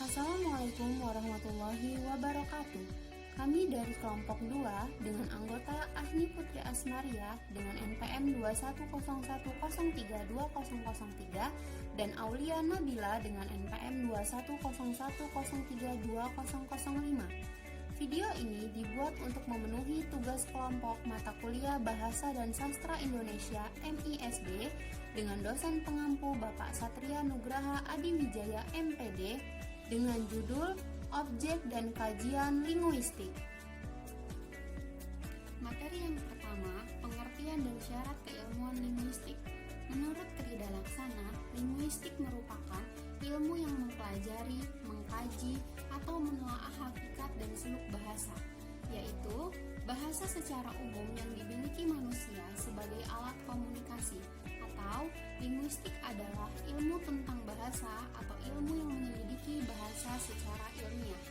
Assalamualaikum warahmatullahi wabarakatuh. Kami dari kelompok 2 dengan anggota Ahni Putri Asmaria dengan NPM 2101032003 dan Aulia Nabila dengan NPM 2101032005. Video ini dibuat untuk memenuhi tugas kelompok mata kuliah Bahasa dan Sastra Indonesia MISD dengan dosen pengampu Bapak Satria Nugraha Adiwijaya MPD dengan judul Objek dan Kajian Linguistik. Materi yang pertama, pengertian dan syarat keilmuan linguistik. Menurut Trida Laksana, linguistik merupakan ilmu yang mempelajari, mengkaji, atau menelaah hakikat dan seluk bahasa, yaitu bahasa secara umum yang dimiliki manusia sebagai alat komunikasi, atau linguistik adalah ilmu tentang bahasa atau ilmu yang menyelidiki bahasa secara ilmiah.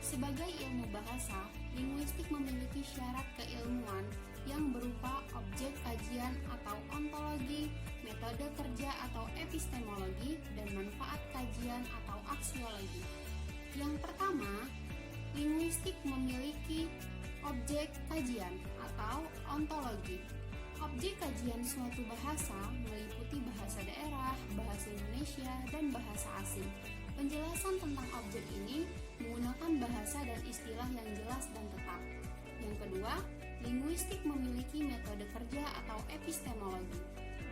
Sebagai ilmu bahasa, linguistik memiliki syarat keilmuan yang berupa objek kajian atau ontologi, metode kerja atau epistemologi, dan manfaat kajian atau aksiologi. Yang pertama, linguistik memiliki objek kajian atau ontologi. Objek kajian suatu bahasa meliputi bahasa daerah, bahasa Indonesia, dan bahasa asing. Penjelasan tentang objek ini menggunakan bahasa dan istilah yang jelas dan tetap. Yang kedua, linguistik memiliki metode kerja atau epistemologi.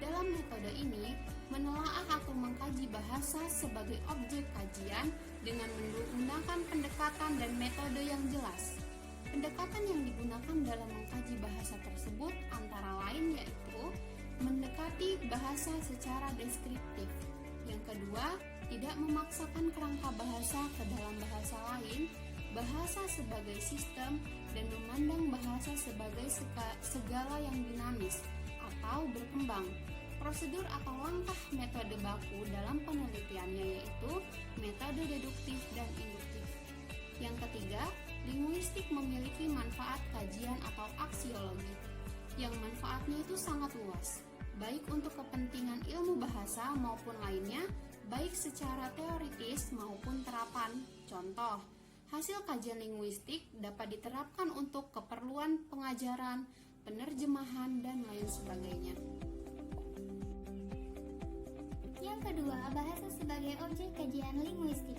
Dalam metode ini, menelaah atau mengkaji bahasa sebagai objek kajian dengan menggunakan pendekatan dan metode yang jelas. Pendekatan yang digunakan dalam mengkaji bahasa tersebut antara lain yaitu mendekati bahasa secara deskriptif. Yang kedua, tidak memaksakan kerangka bahasa ke dalam bahasa lain, bahasa sebagai sistem, dan memandang bahasa sebagai segala yang dinamis atau berkembang. Prosedur atau langkah metode baku dalam penelitiannya yaitu metode deduktif dan induktif. Yang ketiga, linguistik memiliki manfaat kajian atau aksiologi, yang manfaatnya itu sangat luas, baik untuk kepentingan ilmu bahasa maupun lainnya, baik secara teoritis maupun terapan. Contoh, hasil kajian linguistik dapat diterapkan untuk keperluan pengajaran, penerjemahan, dan lain sebagainya. Yang kedua, bahasa sebagai objek kajian linguistik.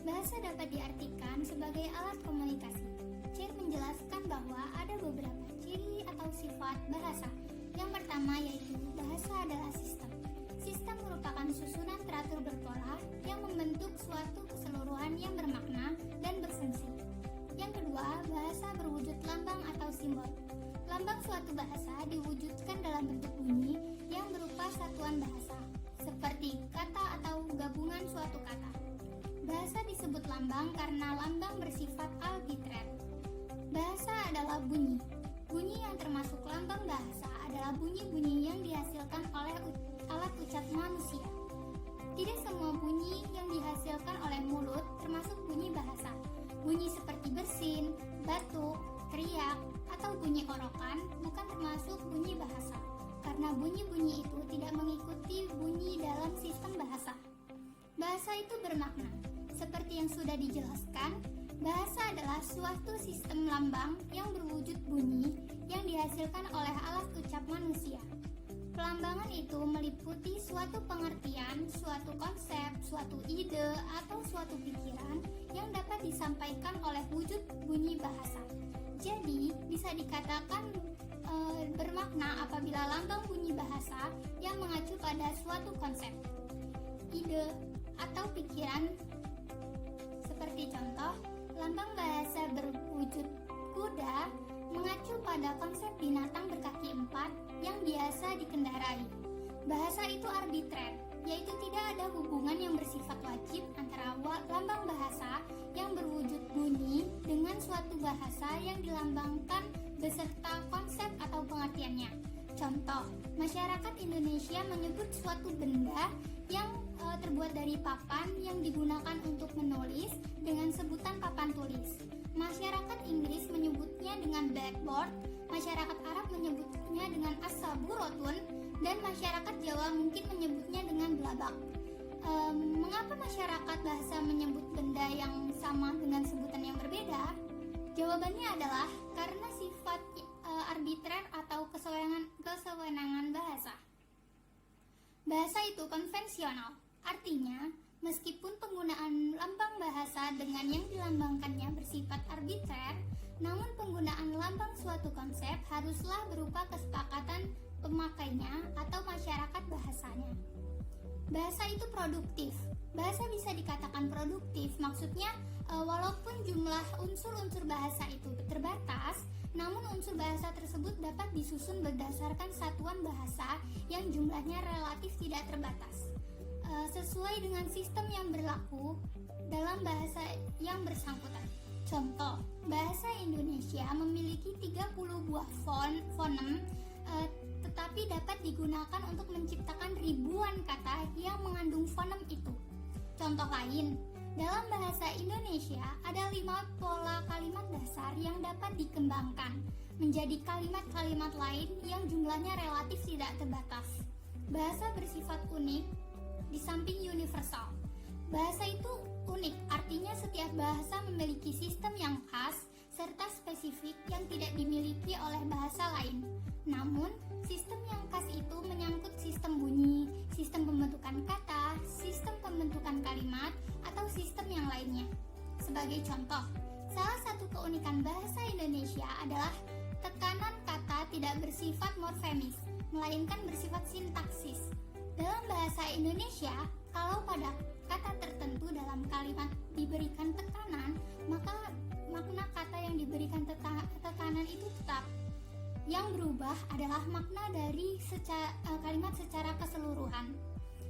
Bahasa dapat diartikan sebagai alat komunikasi. Chair menjelaskan bahwa ada beberapa ciri atau sifat bahasa. Yang pertama yaitu bahasa adalah sistem. Sistem merupakan susunan teratur berpola yang membentuk suatu keseluruhan yang bermakna dan berfungsi. Yang kedua, bahasa berwujud lambang atau simbol. Lambang suatu bahasa diwujudkan dalam bentuk bunyi yang berupa satuan bahasa, seperti kata atau gabungan suatu kata. Bahasa disebut lambang karena lambang bersifat arbitrer. Bahasa adalah bunyi. Bunyi yang termasuk lambang bahasa adalah bunyi-bunyi yang dihasilkan oleh alat ucap manusia. Tidak semua bunyi yang dihasilkan oleh mulut termasuk bunyi bahasa. Bunyi seperti bersin, batuk, teriak, atau bunyi orokan bukan termasuk bunyi bahasa, karena bunyi-bunyi itu tidak mengikuti bunyi dalam sistem bahasa. Bahasa itu bermakna. Seperti yang sudah dijelaskan, bahasa adalah suatu sistem lambang yang berwujud bunyi yang dihasilkan oleh alat ucap manusia. Pelambangan itu meliputi suatu pengertian, suatu konsep, suatu ide, atau suatu pikiran yang dapat disampaikan oleh wujud bunyi bahasa. Jadi, bisa dikatakan bermakna apabila lambang bunyi bahasa yang mengacu pada suatu konsep, ide, atau pikiran. Seperti contoh, lambang bahasa berwujud kuda mengacu pada konsep binatang berkaki 4 yang biasa dikendarai. Bahasa itu arbitrer, yaitu tidak ada hubungan yang bersifat wajib antara lambang bahasa yang berwujud bunyi dengan suatu bahasa yang dilambangkan beserta konsep atau pengertiannya. Contoh, masyarakat Indonesia menyebut suatu benda yang terbuat dari papan yang digunakan untuk menulis dengan sebutan papan tulis. Masyarakat Inggris menyebutnya dengan blackboard, masyarakat Arab menyebutnya dengan as-saburotun, dan masyarakat Jawa mungkin menyebutnya dengan blabak. Mengapa masyarakat bahasa menyebut benda yang sama dengan sebutan yang berbeda? Jawabannya adalah karena sifat arbitrer atau kesewenangan bahasa. Bahasa itu konvensional, artinya meskipun penggunaan lambang bahasa dengan yang dilambangkannya bersifat arbitrer, namun penggunaan lambang suatu konsep haruslah berupa kesepakatan pemakainya atau masyarakat bahasanya. Bahasa itu produktif. Bahasa bisa dikatakan produktif, maksudnya walaupun jumlah unsur-unsur bahasa itu terbatas, namun unsur bahasa tersebut dapat disusun berdasarkan satuan bahasa yang jumlahnya relatif tidak terbatas, sesuai dengan sistem yang berlaku dalam bahasa yang bersangkutan. Contoh, bahasa Indonesia memiliki 30 buah fonem, tetapi dapat digunakan untuk menciptakan ribuan kata yang mengandung fonem itu. Contoh lain, dalam bahasa Indonesia ada 5 pola kalimat dasar yang dapat dikembangkan menjadi kalimat-kalimat lain yang jumlahnya relatif tidak terbatas. Bahasa bersifat unik di samping universal. Bahasa itu unik, artinya setiap bahasa memiliki sistem yang khas serta spesifik yang tidak dimiliki oleh bahasa lain. Namun, sistem yang khas itu menyangkut sistem bunyi, sistem pembentukan kata, sistem pembentukan kalimat, atau sistem yang lainnya. Sebagai contoh, salah satu keunikan bahasa Indonesia adalah tekanan kata tidak bersifat morfemis, melainkan bersifat sintaksis. Dalam bahasa Indonesia, kalau pada kata tertentu dalam kalimat diberikan tekanan, maka makna kata yang diberikan tekanan itu tetap. Yang berubah adalah makna dari kalimat secara keseluruhan.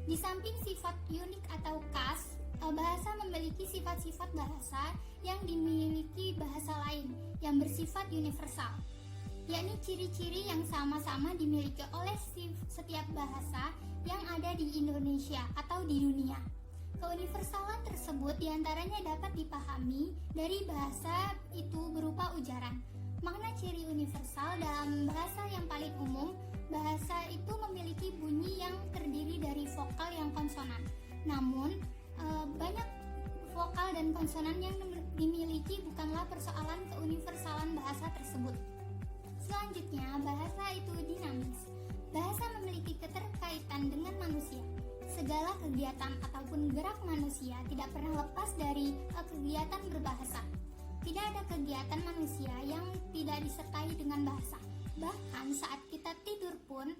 Di samping sifat unik atau khas, bahasa memiliki sifat-sifat bahasa yang dimiliki bahasa lain yang bersifat universal, yakni ciri-ciri yang sama-sama dimiliki oleh setiap bahasa yang ada di Indonesia atau di dunia. Keuniversalan tersebut diantaranya dapat dipahami dari bahasa itu berupa ujaran. Makna ciri universal dalam bahasa yang paling umum, bahasa itu memiliki bunyi yang terdiri dari vokal yang konsonan. Namun, banyak vokal dan konsonan yang dimiliki bukanlah persoalan keuniversalan bahasa tersebut. Selanjutnya, bahasa itu dinamis. Bahasa memiliki keterkaitan dengan manusia. Segala kegiatan ataupun gerak manusia tidak pernah lepas dari kegiatan berbahasa. Tidak ada kegiatan manusia yang tidak disertai dengan bahasa. Bahkan saat kita tidur pun,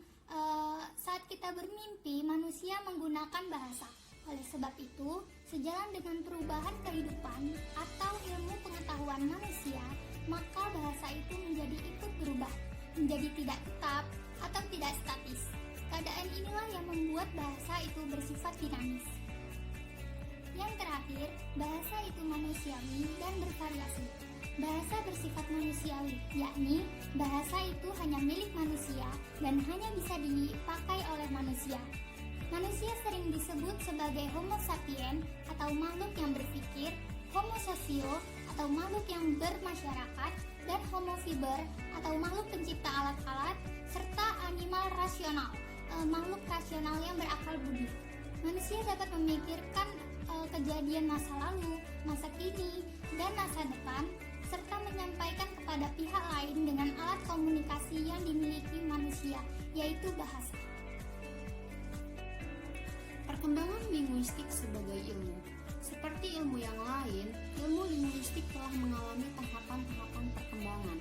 saat kita bermimpi, manusia menggunakan bahasa. Oleh sebab itu, sejalan dengan perubahan kehidupan atau ilmu pengetahuan manusia, maka bahasa itu menjadi ikut berubah, menjadi tidak tetap atau tidak statis. Keadaan inilah yang membuat bahasa itu bersifat dinamis. Yang terakhir, bahasa itu manusiawi dan bervariasi. Bahasa bersifat manusiawi, yakni bahasa itu hanya milik manusia dan hanya bisa dipakai oleh manusia. Manusia sering disebut sebagai Homo sapien atau makhluk yang berpikir, Homo socio atau makhluk yang bermasyarakat, dan Homo fiber atau makhluk pencipta alat-alat, serta animal rasional, makhluk rasional yang berakal budi. Manusia dapat memikirkan kejadian masa lalu, masa kini, dan masa depan, serta menyampaikan kepada pihak lain dengan alat komunikasi yang dimiliki manusia, yaitu bahasa. Perkembangan linguistik sebagai ilmu. Seperti ilmu yang lain, ilmu linguistik telah mengalami tahapan-tahapan perkembangan.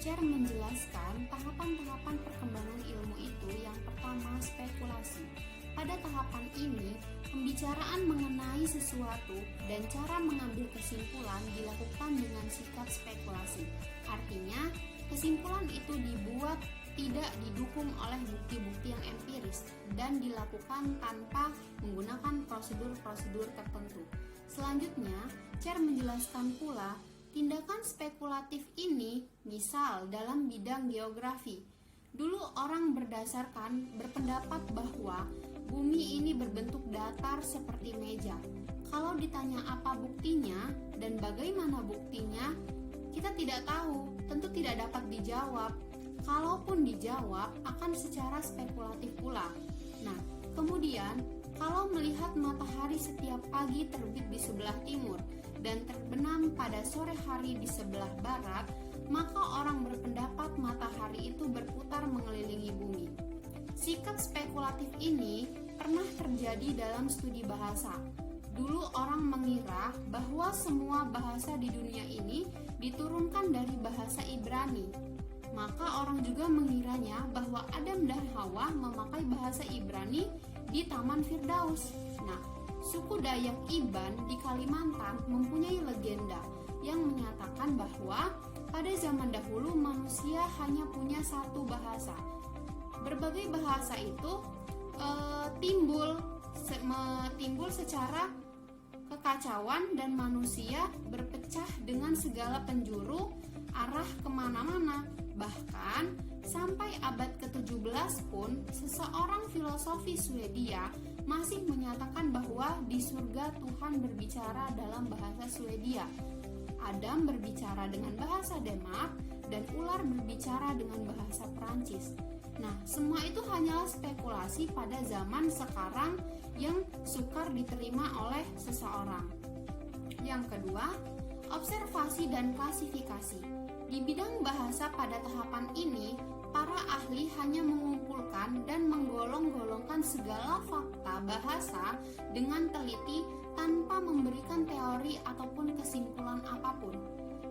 Cher menjelaskan tahapan-tahapan perkembangan ilmu itu. Yang pertama, spekulasi. Pada tahapan ini, pembicaraan mengenai sesuatu dan cara mengambil kesimpulan dilakukan dengan sikap spekulasi. Artinya, kesimpulan itu dibuat tidak didukung oleh bukti-bukti yang empiris dan dilakukan tanpa menggunakan prosedur-prosedur tertentu. Selanjutnya, Cher menjelaskan pula tindakan spekulatif ini, misal dalam bidang geografi. Dulu orang berpendapat bahwa bumi ini berbentuk datar seperti meja. Kalau ditanya apa buktinya dan bagaimana buktinya, kita tidak tahu, tentu tidak dapat dijawab. Kalaupun dijawab, akan secara spekulatif pula. Nah, kemudian Kalau melihat matahari setiap pagi terbit di sebelah timur dan terbenam pada sore hari di sebelah barat, maka orang berpendapat matahari itu berputar mengelilingi bumi. Sikap spekulatif ini pernah terjadi dalam studi bahasa. Dulu orang mengira bahwa semua bahasa di dunia ini diturunkan dari bahasa Ibrani. Maka orang juga mengiranya bahwa Adam dan Hawa memakai bahasa Ibrani di Taman Firdaus. Nah, suku Dayak Iban di Kalimantan mempunyai legenda yang menyatakan bahwa pada zaman dahulu manusia hanya punya satu bahasa. Berbagai bahasa itu timbul secara kekacauan dan manusia berpecah dengan segala penjuru arah kemana-mana. Bahkan sampai abad ke-17 pun seseorang filosofi Swedia masih menyatakan bahwa di surga Tuhan berbicara dalam bahasa Swedia. Adam berbicara dengan bahasa Denmark dan ular berbicara dengan bahasa Perancis. Nah, semua itu hanyalah spekulasi pada zaman sekarang yang sukar diterima oleh seseorang. Yang kedua, observasi dan klasifikasi. Di bidang bahasa pada tahapan ini, para ahli hanya mengumpulkan dan menggolong-golongkan segala fakta bahasa dengan teliti tanpa memberikan teori ataupun kesimpulan apapun.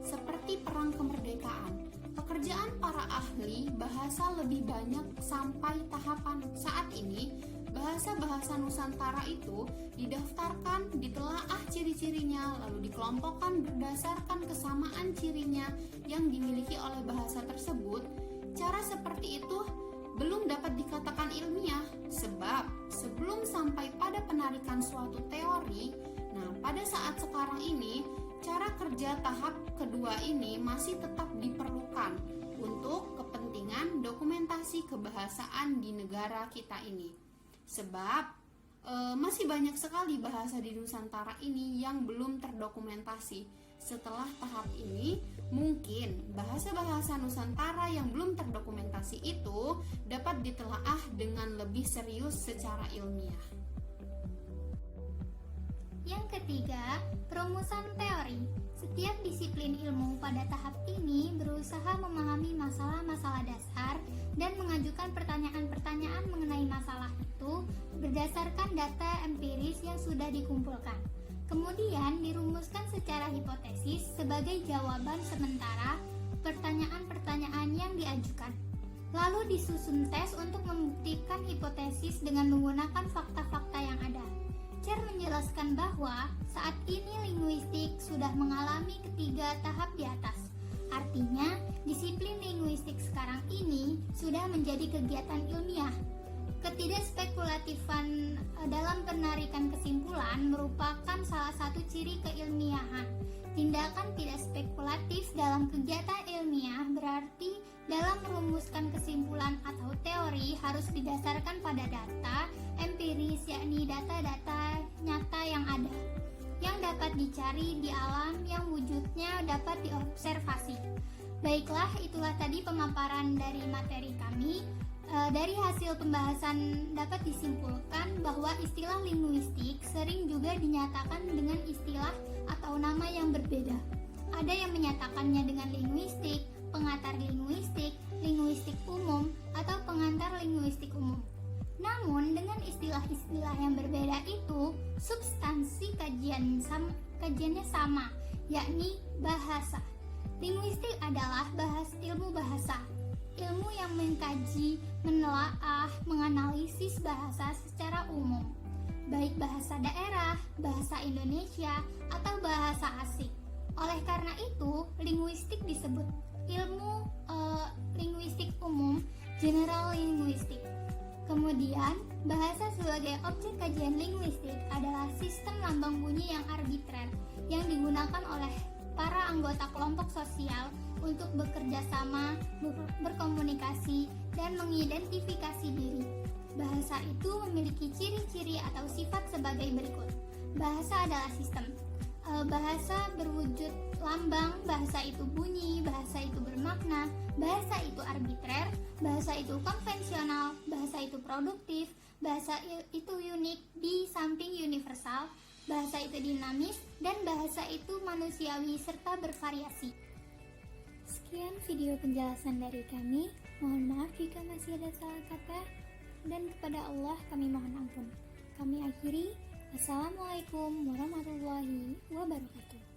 Seperti perang kemerdekaan, pekerjaan para ahli bahasa lebih banyak sampai tahapan saat ini. Bahasa-bahasa Nusantara itu didaftarkan, ditelaah ciri-cirinya, lalu dikelompokkan berdasarkan kesamaan cirinya yang dimiliki oleh bahasa tersebut. Cara seperti itu belum dapat dikatakan ilmiah, sebab sebelum sampai pada penarikan suatu teori, nah pada saat sekarang ini, cara kerja tahap kedua ini masih tetap diperlukan untuk kepentingan dokumentasi kebahasaan di negara kita ini. Sebab masih banyak sekali bahasa di Nusantara ini yang belum terdokumentasi. Setelah tahap ini, mungkin bahasa-bahasa Nusantara yang belum terdokumentasi itu dapat ditelaah dengan lebih serius secara ilmiah. Yang ketiga, perumusan teori. Setiap disiplin ilmu pada tahap ini berusaha memahami masalah-masalah dasar dan mengajukan pertanyaan-pertanyaan mengenai masalah itu berdasarkan data empiris yang sudah dikumpulkan. Kemudian dirumuskan secara hipotesis sebagai jawaban sementara pertanyaan-pertanyaan yang diajukan. Lalu disusun tes untuk membuktikan hipotesis dengan menggunakan fakta-fakta yang ada. Cher menjelaskan bahwa saat ini linguistik sudah mengalami ketiga tahap di atas. Artinya, disiplin linguistik sekarang ini sudah menjadi kegiatan ilmiah. Ketidakspekulatifan dalam penarikan kesimpulan merupakan salah satu ciri keilmiahan. Tindakan tidak spekulatif dalam kegiatan ilmiah berarti dalam merumuskan kesimpulan atau teori harus didasarkan pada data empiris, yakni data-data nyata yang ada, yang dapat dicari di alam yang wujudnya dapat diobservasi. Baiklah, itulah tadi pemaparan dari materi kami. Dari hasil pembahasan dapat disimpulkan bahwa istilah linguistik sering juga dinyatakan dengan istilah atau nama yang berbeda. Ada yang menyatakannya dengan linguistik, pengantar linguistik, linguistik umum, atau pengantar linguistik umum. Namun dengan istilah-istilah yang berbeda itu, substansi kajiannya sama, yakni bahasa. Linguistik adalah ilmu bahasa, ilmu yang mengkaji, menelaah, menganalisis bahasa secara umum, baik bahasa daerah, bahasa Indonesia, atau bahasa asing. Oleh karena itu, linguistik disebut ilmu linguistik umum, general linguistik. Kemudian, bahasa sebagai objek kajian linguistik adalah sistem lambang bunyi yang arbitrer yang digunakan oleh para anggota kelompok sosial untuk bekerja sama, berkomunikasi, dan mengidentifikasi diri. Bahasa itu memiliki ciri-ciri atau sifat sebagai berikut. Bahasa adalah sistem. Bahasa berwujud lambang, bahasa itu bunyi, bahasa itu bermakna, bahasa itu arbitrer, bahasa itu konvensional, bahasa itu produktif, bahasa itu unik di samping universal, bahasa itu dinamis, dan bahasa itu manusiawi serta bervariasi. Sekian video penjelasan dari kami. Mohon maaf jika masih ada salah kata, dan kepada Allah kami mohon ampun. Kami akhiri. Assalamualaikum warahmatullahi wabarakatuh.